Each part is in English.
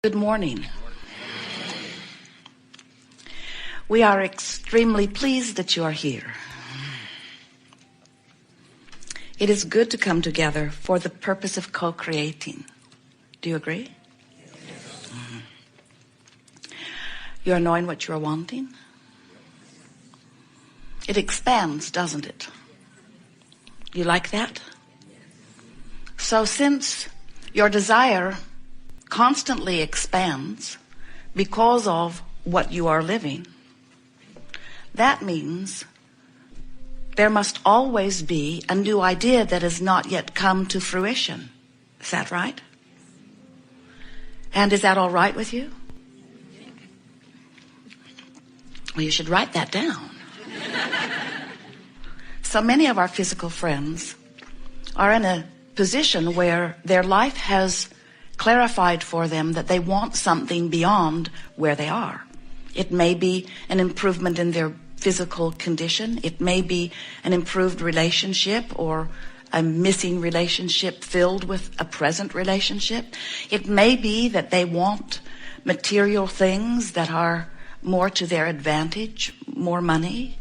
Good morning. We are extremely pleased that you are here. It is good to come together for the purpose of co-creating. Do you agree? Mm-hmm. You are knowing what you are wanting. It expands, doesn't it? You like that? So since your desire constantly expands because of what you are living, that means there must always be a new idea that has not yet come to fruition. Is that right? And is that all right with you? Well, you should write that down. So many of our physical friends are in a position where their life has clarified for them that they want something beyond where they are. It may be an improvement in their physical condition. It may be an improved relationship or a missing relationship filled with a present relationship. It may be that they want material things that are more to their advantage, more money,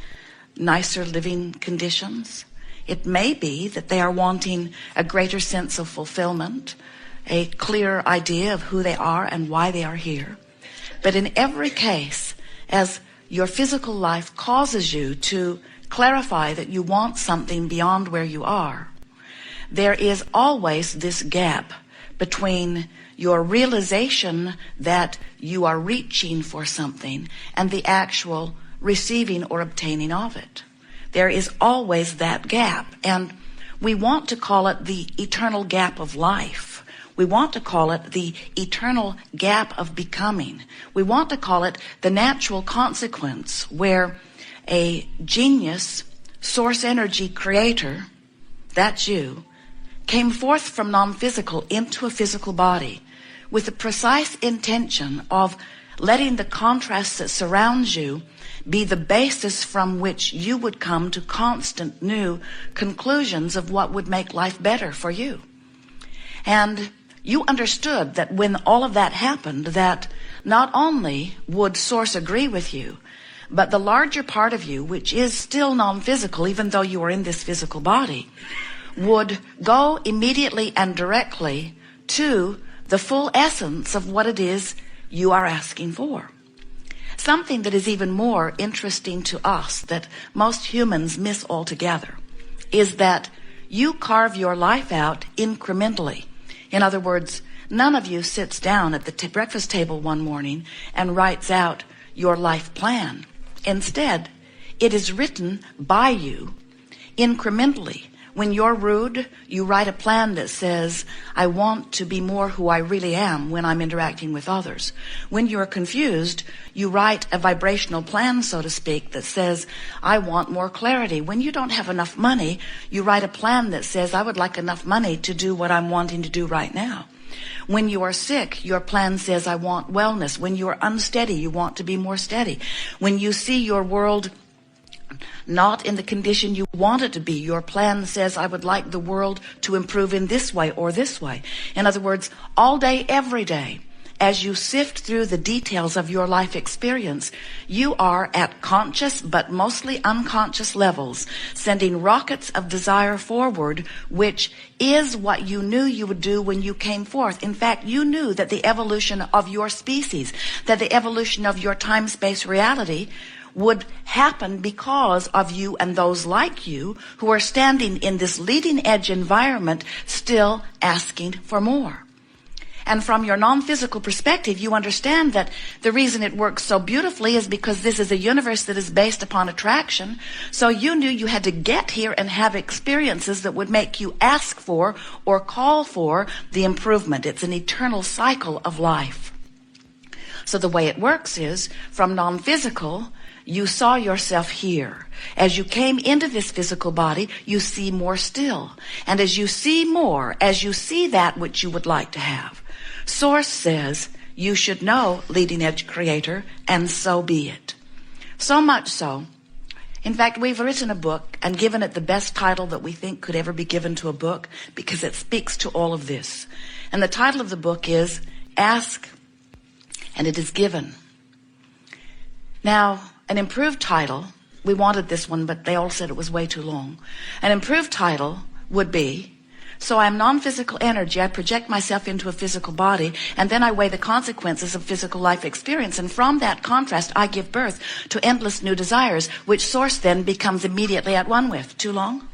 nicer living conditions. It may be that they are wanting a greater sense of fulfillment, a clear idea of who they are and why they are here. But in every case, as your physical life causes you to clarify that you want something beyond where you are, there is always this gap between your realization that you are reaching for something and the actual receiving or obtaining of it. There is always that gap, and we want to call it the eternal gap of life. We want to call it the eternal gap of becoming. We want to call it the natural consequence where a genius, source energy creator, that's you, came forth from non-physical into a physical body with the precise intention of letting the contrast that surrounds you be the basis from which you would come to constant new conclusions of what would make life better for you. And you understood that when all of that happened, that not only would Source agree with you, but the larger part of you, which is still non-physical, even though you are in this physical body, would go immediately and directly to the full essence of what it is you are asking for. Something that is even more interesting to us that most humans miss altogether is that you carve your life out incrementally. In other words, none of you sits down at the breakfast table one morning and writes out your life plan. Instead, it is written by you incrementally. When you're rude, you write a plan that says, I want to be more who I really am when I'm interacting with others. When you're confused, you write a vibrational plan, so to speak, that says, I want more clarity. When you don't have enough money, you write a plan that says, I would like enough money to do what I'm wanting to do right now. When you are sick, your plan says, I want wellness. When you are unsteady, you want to be more steady. When you see your world not in the condition you want it to be, your plan says, I would like the world to improve in this way or this way. In other words, all day, every day, as you sift through the details of your life experience, you are at conscious but mostly unconscious levels, sending rockets of desire forward, which is what you knew you would do when you came forth. In fact, you knew that the evolution of your species, that the evolution of your time-space reality would happen because of you and those like you who are standing in this leading edge environment still asking for more. And from your non-physical perspective, you understand that the reason it works so beautifully is because this is a universe that is based upon attraction. So you knew you had to get here and have experiences that would make you ask for or call for the improvement. It's an eternal cycle of life. So the way it works is, from non-physical, you saw yourself here. As you came into this physical body, you see more still. And as you see more, as you see that which you would like to have, Source says you should know, leading edge creator, and so be it. So much so, in fact, we've written a book and given it the best title that we think could ever be given to a book because it speaks to all of this. And the title of the book is Ask and it is given. Now, an improved title, we wanted this one, but they all said it was way too long. An improved title would be, so I'm non-physical energy, I project myself into a physical body, and then I weigh the consequences of physical life experience, and from that contrast I give birth to endless new desires, which source then becomes immediately at one with. Too long?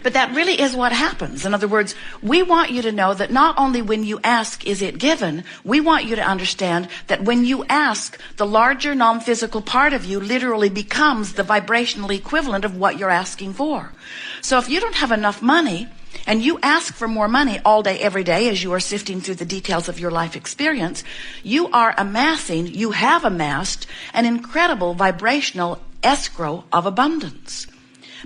But that really is what happens. In other words, we want you to know that not only when you ask is it given, we want you to understand that when you ask, the larger non-physical part of you literally becomes the vibrational equivalent of what you're asking for. So if you don't have enough money, and you ask for more money all day, every day, as you are sifting through the details of your life experience, you have amassed an incredible vibrational escrow of abundance.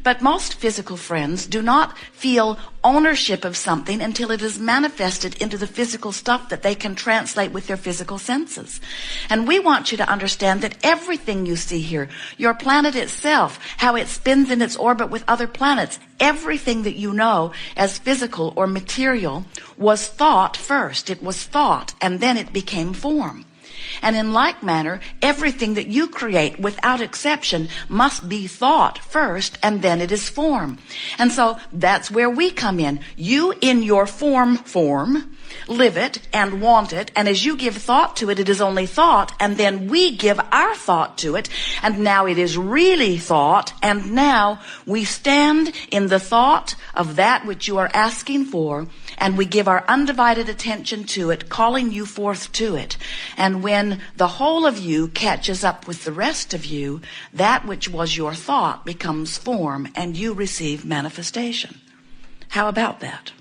But most physical friends do not feel ownership of something until it is manifested into the physical stuff that they can translate with their physical senses. And we want you to understand that everything you see here, your planet itself, how it spins in its orbit with other planets, everything that you know as physical or material was thought first. It was thought, and then it became form. And in like manner, everything that you create, without exception, must be thought first, and then it is form. And so that's where we come in. You, in your form, live it and want it, and as you give thought to it, it is only thought, and then we give our thought to it, and now it is really thought, and now we stand in the thought of that which you are asking for, and we give our undivided attention to it, calling you forth to it. And when the whole of you catches up with the rest of you, that which was your thought becomes form, and you receive manifestation. How about that?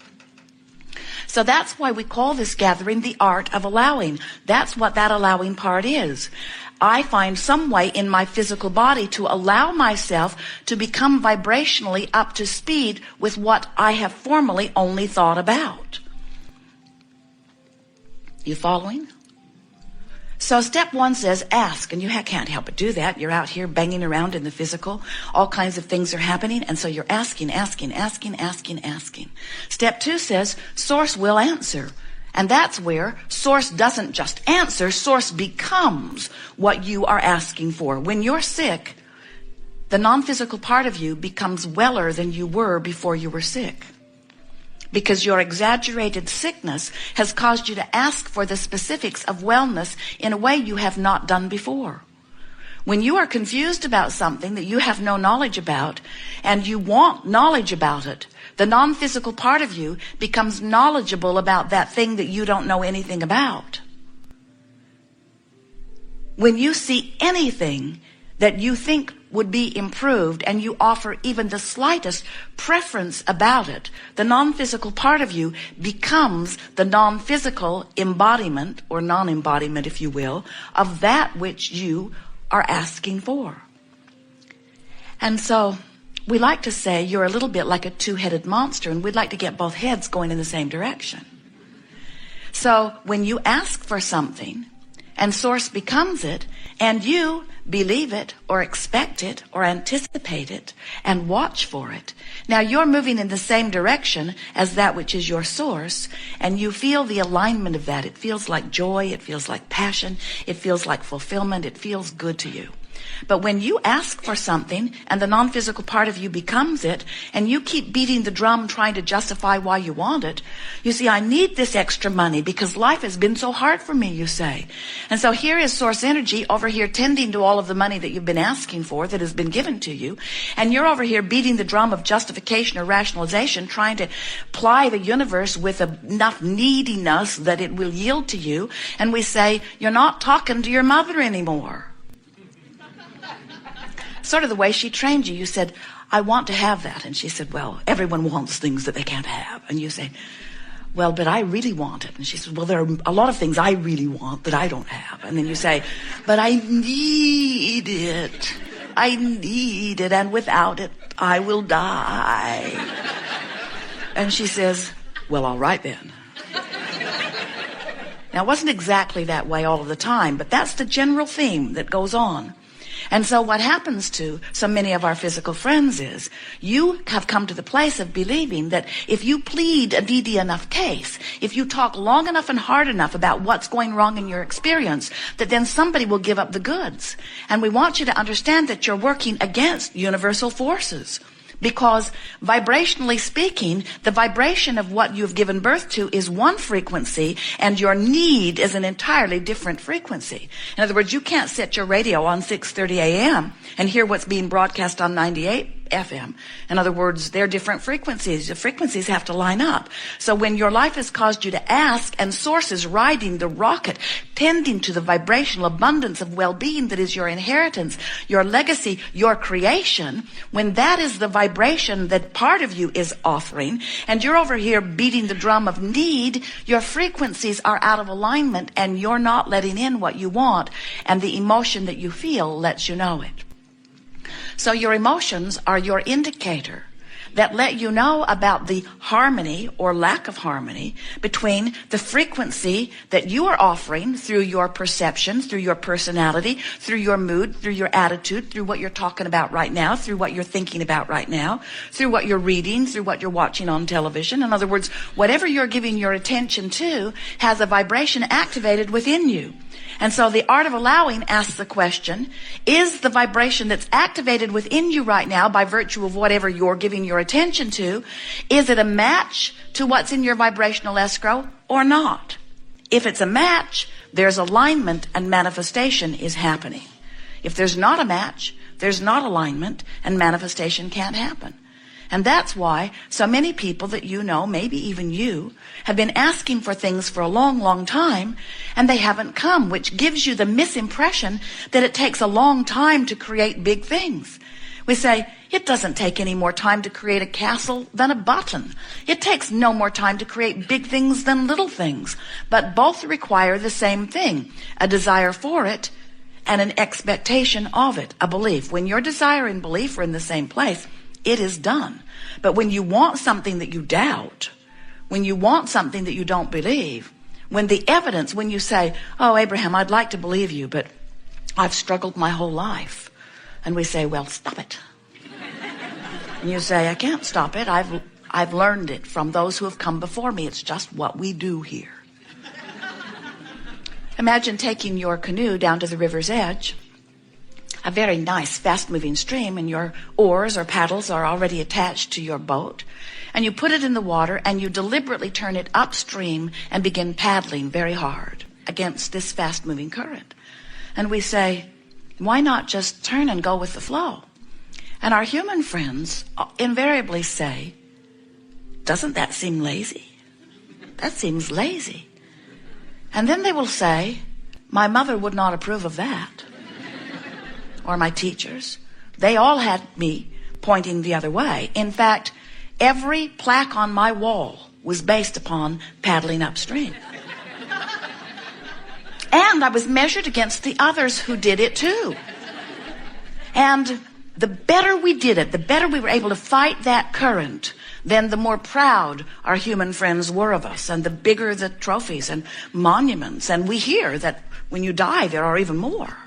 So that's why we call this gathering the art of allowing. That's what that allowing part is. I find some way in my physical body to allow myself to become vibrationally up to speed with what I have formerly only thought about. You following? So step one says ask, and you can't help but do that. You're out here banging around in the physical. All kinds of things are happening, and so you're asking. Step two says source will answer. And that's where source doesn't just answer, source becomes what you are asking for. When you're sick, the non-physical part of you becomes weller than you were before you were sick. Because your exaggerated sickness has caused you to ask for the specifics of wellness in a way you have not done before. When you are confused about something that you have no knowledge about, and you want knowledge about it, the non-physical part of you becomes knowledgeable about that thing that you don't know anything about. When you see anything that you think would be improved and you offer even the slightest preference about it, the non-physical part of you becomes the non-physical embodiment, or non-embodiment if you will, of that which you are asking for. And so we like to say you're a little bit like a two-headed monster, and we'd like to get both heads going in the same direction. So when you ask for something and source becomes it, and you believe it or expect it or anticipate it and watch for it, now you're moving in the same direction as that which is your source, and you feel the alignment of that. It feels like joy, it feels like passion, it feels like fulfillment, it feels good to you. But when you ask for something and the non-physical part of you becomes it, and you keep beating the drum trying to justify why you want it, you see, I need this extra money because life has been so hard for me, you say. And so here is source energy over here tending to all of the money that you've been asking for that has been given to you, and you're over here beating the drum of justification or rationalization, trying to ply the universe with enough neediness that it will yield to you. And we say, you're not talking to your mother anymore. Sort of the way she trained you. You said, I want to have that. And she said, well, everyone wants things that they can't have. And you say, well, but I really want it. And she said, well, there are a lot of things I really want that I don't have. And then you say, but I need it. I need it. And without it, I will die. And she says, well, all right then. Now, it wasn't exactly that way all of the time, but that's the general theme that goes on. And so what happens to so many of our physical friends is you have come to the place of believing that if you plead a needy enough case, if you talk long enough and hard enough about what's going wrong in your experience, that then somebody will give up the goods. And we want you to understand that you're working against universal forces. Because vibrationally speaking, the vibration of what you've given birth to is one frequency, and your need is an entirely different frequency. In other words, you can't set your radio on 6:30 a.m. and hear what's being broadcast on 98 FM. In other words, they're different frequencies. The frequencies have to line up. So when your life has caused you to ask, and source is riding the rocket, tending to the vibrational abundance of well-being that is your inheritance, your legacy, your creation, when that is the vibration that part of you is offering, and you're over here beating the drum of need, your frequencies are out of alignment, and you're not letting in what you want, and the emotion that you feel lets you know it. So your emotions are your indicator that let you know about the harmony or lack of harmony between the frequency that you are offering through your perceptions, through your personality, through your mood, through your attitude, through what you're talking about right now, through what you're thinking about right now, through what you're reading, through what you're watching on television. In other words, whatever you're giving your attention to has a vibration activated within you. And so the art of allowing asks the question, is the vibration that's activated within you right now by virtue of whatever you're giving your attention to, is it a match to what's in your vibrational escrow or not? If it's a match, there's alignment and manifestation is happening. If there's not a match, there's not alignment and manifestation can't happen. And that's why so many people that you know, maybe even you, have been asking for things for a long, long time, and they haven't come, which gives you the misimpression that it takes a long time to create big things. We say, it doesn't take any more time to create a castle than a button. It takes no more time to create big things than little things. But both require the same thing, a desire for it and an expectation of it, a belief. When your desire and belief are in the same place, it is done. But when you want something that you doubt, when you want something that you don't believe, when the evidence, when you say, oh, Abraham, I'd like to believe you, but I've struggled my whole life. And we say, well, stop it. And you say, I can't stop it. I've learned it from those who have come before me. It's just what we do here. Imagine taking your canoe down to the river's edge, a very nice, fast-moving stream, and your oars or paddles are already attached to your boat, and you put it in the water, and you deliberately turn it upstream and begin paddling very hard against this fast-moving current. And we say, why not just turn and go with the flow? And our human friends invariably say, doesn't that seem lazy? That seems lazy. And then they will say, my mother would not approve of that. Or my teachers. They all had me pointing the other way. In fact, every plaque on my wall was based upon paddling upstream. And I was measured against the others who did it too. And the better we did it, the better we were able to fight that current, then the more proud our human friends were of us, and the bigger the trophies and monuments. And we hear that when you die, there are even more.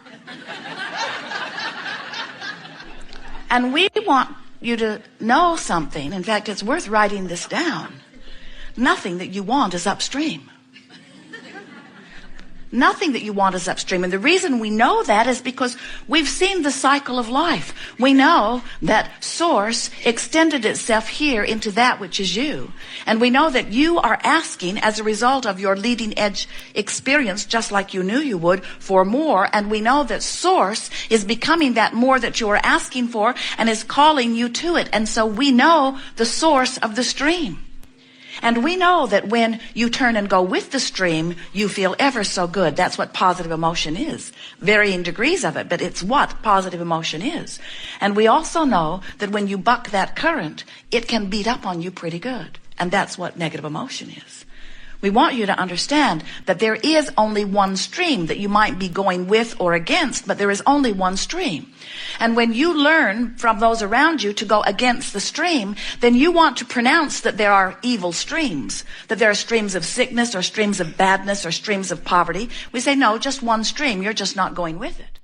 And we want you to know something. In fact, it's worth writing this down. Nothing that you want is upstream. Nothing that you want is upstream. And the reason we know that is because we've seen the cycle of life. We know that source extended itself here into that which is you. And we know that you are asking, as a result of your leading edge experience, just like you knew you would, for more. And we know that source is becoming that more that you are asking for and is calling you to it. And so we know the source of the stream. And we know that when you turn and go with the stream, you feel ever so good. That's what positive emotion is. Varying degrees of it, but it's what positive emotion is. And we also know that when you buck that current, it can beat up on you pretty good. And that's what negative emotion is. We want you to understand that there is only one stream that you might be going with or against, but there is only one stream. And when you learn from those around you to go against the stream, then you want to pronounce that there are evil streams, that there are streams of sickness or streams of badness or streams of poverty. We say, no, just one stream. You're just not going with it.